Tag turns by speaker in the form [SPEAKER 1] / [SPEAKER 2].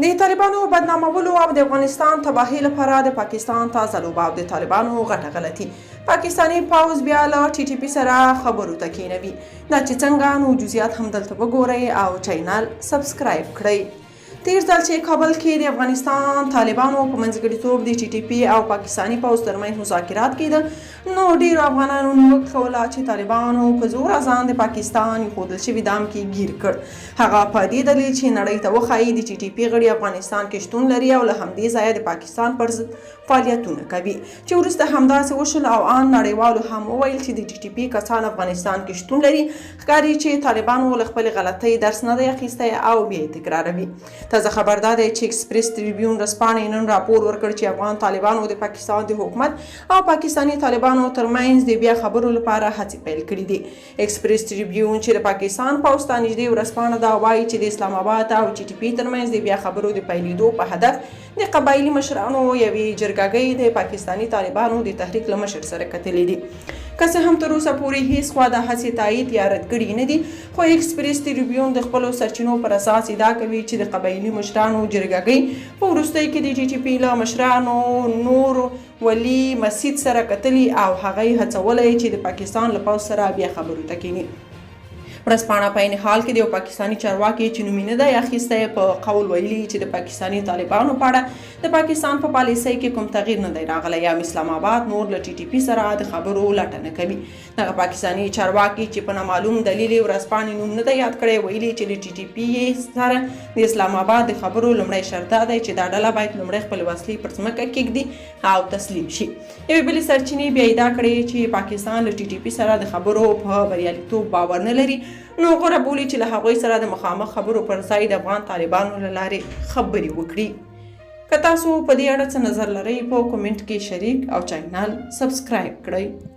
[SPEAKER 1] د طالبانو بدنامولو او د افغانستان تباهي لپاره د پاکستان تازه لوبه او د طالبانو غټه غلطي. پاکستاني پوځ بیا له ټي ټي پي سره خبرو ته کینوي. دا چې څنګه، نو جزئیات هم دلته وګورئ او چینل سبسکرایب کړئ. تیر ځل چې کابل کې د افغانستان طالبانو په منځګړیتوب د ټي ټي پي او پاکستاني پوځ ترمنځ مذاکرات کېده، نو ډیرو افغانانو نیوکه کوله چې طالبانو په زور ځان د پاکستان ایښودل شوي دام کې ګیر کړ. هغه په دې دلیل چې نړۍ ته وښایي د ټي ټي پي غړي افغانستان کې شتون لري او له همدې ځایه د پاکستان پر ضد فعالیتونه کوي، چې وروسته همداسې وشول او ان نړیوالو هم وویل چې د ټي ټي پي کسان افغانستان کې شتون لري. ښکاري چې طالبانو له خپلې غلطۍ درس نه دی اخیستی او بیا یې تکراروي. تازه خبر دا دی چې ایکسپریس ټریبیون ورځپاڼې نن راپور ورکړ چې افغان طالبانو د پاکستان د حکومت او پاکستاني طالبانو ترمنځ د بیا خبرو لپاره هڅې پیل کړي دي. ایکسپریس ټریبیون چې د پاکستان پوځ ته نږدې ورځپاڼه ده وایي چې د اسلام آباد او ټي ټي پي ترمنځ د بیا خبرو د پیلېدو په هدف د قبایلي مشرانو یوې جرګهګۍ د پاکستاني طالبانو د تحریک له مشر سره کتلې دي. که څه هم تر اوسه پورې هیڅ خوا د هڅې تایید یا رد کړي نه دي، خو ایکسپریس ټریبیون د خپلو سرچینو پر اساس ادعا کوي چې د قبایلي مشرانو جرګهګۍ په وروستیو کې د ټي ټي پي له مشرانو نور ولي مسجد سره کتلي او هغه یې هڅولی چې د پاکستان له پوځ سره بیا خبرو ته کیني. ورځپاڼه په عین حال کې د یو پاکستاني چارواکي چې نوم یې نه دی اخیستی په قول ویلي چې د پاکستاني طالبانو په اړه د پاکستان په پالیسۍ کې کوم تغییر نه دی راغلی، یا اسلام آباد نور له ټي ټي پي سره د خبرو لټه نه کوي. دغه پاکستاني چارواکي چې په نامعلوم دلیل ورځپاڼې نوم نه دی یاد کړی ویلي چې د ټي ټي پي سره د اسلام آباد د خبرو لومړی شرط دا دی چې دا ډله باید لومړی خپلې وسلې پر ځمکه کېږدي او تسلیم شي. یوې بلې سرچینې بیا ادعا کړې چې پاکستان له ټي ټي پي سره د خبرو په بریالیتوب باور نه لري، نو غوره بولي چې له هغوی سره د مخامخ خبرو پر ځای د افغان طالبانو له لارې خبرې وکړي. که تاسو په دې اړه څه نظر لرئ په کومنټ کې شریک او چینل سبسکرایب کړئ.